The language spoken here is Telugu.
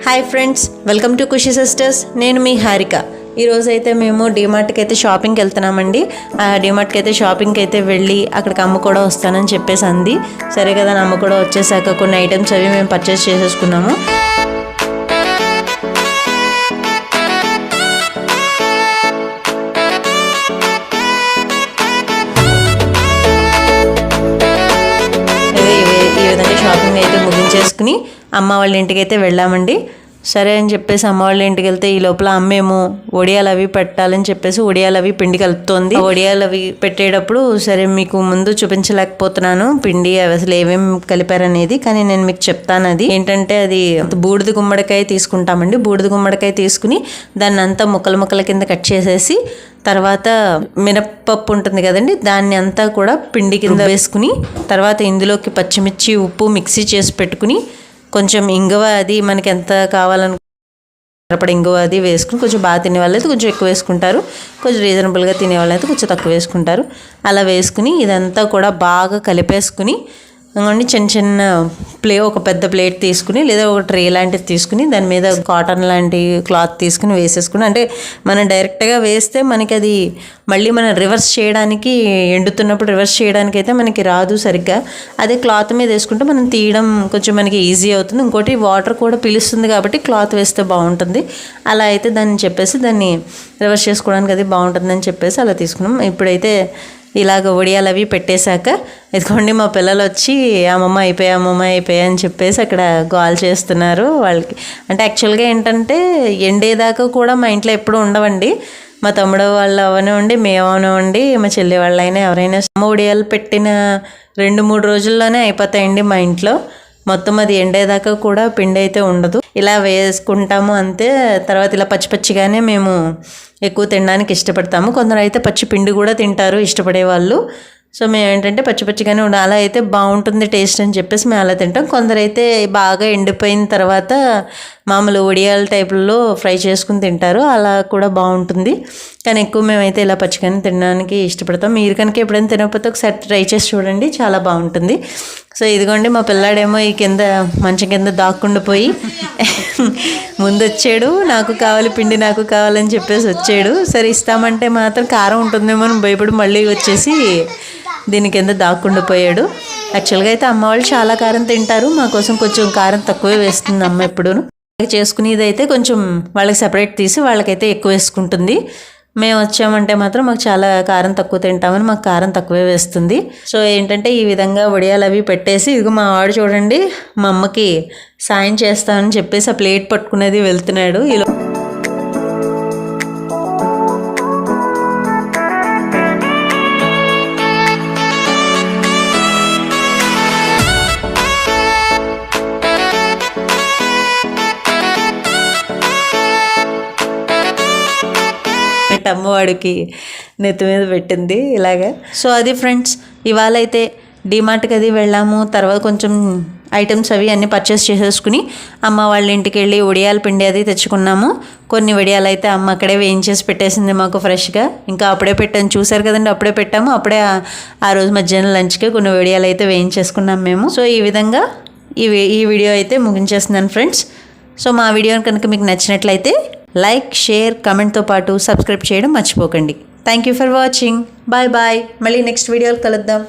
Hi friends, welcome to Khushi sisters. నేను మీ హారిక. ఈరోజు అయితే మేము డీమార్ట్కి అయితే షాపింగ్కి వెళ్తున్నామండి. ఆ డీమార్ట్కి అయితే షాపింగ్కి అయితే వెళ్ళి అక్కడికి అమ్మ కూడా వస్తానని చెప్పేసి అంది. సరే కదా, అమ్మ కూడా వచ్చేసాక కొన్ని ఐటమ్స్ అవి మేము పర్చేస్ చేసేసుకున్నాము. ఈ విధంగా షాపింగ్ అయితే ముగించేసుకుని అమ్మ వాళ్ళ ఇంటికి అయితే వెళ్ళామండి. సరే అని చెప్పేసి అమ్మ వాళ్ళ ఇంటికి వెళ్తే ఈ లోపల అమ్మేమో వడియాలు అవి పెట్టాలని చెప్పేసి వడియాలు అవి పిండి కలుపుతోంది. వడియాలు అవి పెట్టేటప్పుడు సరే మీకు ముందు చూపించలేకపోతున్నాను పిండి అవి అసలు ఏమేమి కలిపారనేది, కానీ నేను మీకు చెప్తాను. అది ఏంటంటే అది బూడిద గుమ్మడికాయ తీసుకుంటామండి. బూడిద గుమ్మడికాయ తీసుకుని దాన్ని అంతా ముక్కలు ముక్కల కింద కట్ చేసేసి తర్వాత మినప్పప్పు ఉంటుంది కదండి, దాన్ని అంతా కూడా పిండి కింద వేసుకుని తర్వాత ఇందులోకి పచ్చిమిర్చి ఉప్పు మిక్సీ చేసి పెట్టుకుని కొంచెం ఇంగువ అది మనకి ఎంత కావాలనుకుంటే ఇంగువ అది వేసుకుని కొంచెం బాగా తినే వాళ్ళైతే కొంచెం ఎక్కువ వేసుకుంటారు, కొంచెం రీజనబుల్గా తినే వాళ్ళైతే కొంచెం తక్కువ వేసుకుంటారు. అలా వేసుకుని ఇదంతా కూడా బాగా కలిపేసుకుని చిన్న చిన్న ఒక పెద్ద ప్లేట్ తీసుకుని లేదా ఒక ట్రే లాంటిది తీసుకుని దాని మీద కాటన్ లాంటి క్లాత్ తీసుకుని వేసేసుకుని, అంటే మనం డైరెక్ట్గా వేస్తే మనకి అది మళ్ళీ మనం రివర్స్ చేయడానికి ఎండుతున్నప్పుడు రివర్స్ చేయడానికి అయితే మనకి రాదు సరిగ్గా. అదే క్లాత్ మీద వేసుకుంటే మనం తీయడం కొంచెం మనకి ఈజీ అవుతుంది. ఇంకోటి వాటర్ కూడా పీలుస్తుంది కాబట్టి క్లాత్ వేస్తే బాగుంటుంది. అలా అయితే దాన్ని చెప్పేసి దాన్ని రివర్స్ చేసుకోవడానికి అది బాగుంటుందని చెప్పేసి అలా తీసుకున్నాం. ఇప్పుడైతే ఇలాగ వడియాలు అవి పెట్టేశాక ఇదిగోండి మా పిల్లలు వచ్చి అమ్మమ్మ అయిపోయా అని చెప్పేసి అక్కడ గోల్ చేస్తున్నారు. వాళ్ళకి అంటే యాక్చువల్గా ఏంటంటే ఎండేదాకా కూడా మా ఇంట్లో ఎప్పుడు ఉండవండి. మా తమ్ముడు వాళ్ళు అవనివ్వండి, మేము అవనివ్వండి, మా చెల్లి వాళ్ళైనా ఎవరైనా వడియాలు పెట్టిన 2-3 రోజుల్లోనే అయిపోతాయండి మా ఇంట్లో. మొత్తం అది ఎండేదాకా కూడా పిండి అయితే ఉండదు. ఇలా వేసుకుంటాము అంతే. తర్వాత ఇలా పచ్చి పచ్చిగానే మేము ఎక్కువ తినడానికి ఇష్టపడతాము. కొందరు అయితే పచ్చి పిండి కూడా తింటారు ఇష్టపడే వాళ్ళు. సో మేము ఏంటంటే పచ్చి పచ్చిగానే ఉండాలి, అలా అయితే బాగుంటుంది టేస్ట్ అని చెప్పేసి మేము అలా తింటాం. కొందరైతే బాగా ఎండిపోయిన తర్వాత మామూలు వడియాల టైపుల్లో ఫ్రై చేసుకుని తింటారు, అలా కూడా బాగుంటుంది. కానీ ఎక్కువ మేమైతే ఇలా పచ్చిగానే తినడానికి ఇష్టపడతాం. మీరు కనుక ఎప్పుడైనా తినకపోతే ఒకసారి ట్రై చేసి చూడండి, చాలా బాగుంటుంది. సో ఇదిగోండి మా పిల్లాడేమో ఈ కింద మంచం కింద దాక్కుండిపోయి ముందు వచ్చాడు, నాకు కావాలి పిండి నాకు కావాలని చెప్పేసి వచ్చాడు. సరే ఇస్తామంటే మాత్రం కారం ఉంటుందేమో అని భయపడి మళ్ళీ వచ్చేసి దీని కింద దాక్కుండిపోయాడు. యాక్చువల్గా అయితే అమ్మ వాళ్ళు చాలా కారం తింటారు, మా కోసం కొంచెం కారం తక్కువే వేస్తుంది అమ్మ ఎప్పుడూను. చేసుకునేది అయితే కొంచెం వాళ్ళకి సెపరేట్ తీసి వాళ్ళకైతే ఎక్కువ వేసుకుంటుంది. మేము వచ్చామంటే మాత్రం మాకు చాలా కారం తక్కువ తింటామని మాకు కారం తక్కువే వేస్తుంది. సో ఏంటంటే ఈ విధంగా వడియాలు అవి పెట్టేసి ఇదిగో మా వాడు చూడండి మా అమ్మకి సాయం చేస్తామని చెప్పేసి ఆ ప్లేట్ పట్టుకునేది వెళ్తున్నాడు. అమ్మవాడికి నెత్తి మీద పెట్టింది ఇలాగా. సో అది ఫ్రెండ్స్, ఇవాళ అయితే డీమార్ట్కి అది వెళ్ళాము. తర్వాత కొంచెం ఐటమ్స్ అవి అన్నీ పర్చేస్ చేసేసుకుని అమ్మ వాళ్ళ ఇంటికి వెళ్ళి వడియాల పిండి అది తెచ్చుకున్నాము. కొన్ని వడియాలు అయితే అమ్మ అక్కడే వేయించేసి పెట్టేసింది మాకు ఫ్రెష్గా. ఇంకా అప్పుడే పెట్టాను, చూసారు కదండి, అప్పుడే పెట్టాము. అప్పుడే ఆ రోజు మధ్యాహ్నం లంచ్కి కొన్ని వడియాలు అయితే వేయించేసుకున్నాం మేము. సో ఈ విధంగా ఈ వీడియో అయితే ముగించేస్తున్నాను ఫ్రెండ్స్. సో మా వీడియో కనుక మీకు నచ్చినట్లయితే లైక్, షేర్, కమెంట్తో పాటు సబ్స్క్రైబ్ చేయడం మర్చిపోకండి. Thank you for watching. Bye bye. మళ్ళీ నెక్స్ట్ వీడియోలో కలుద్దాం.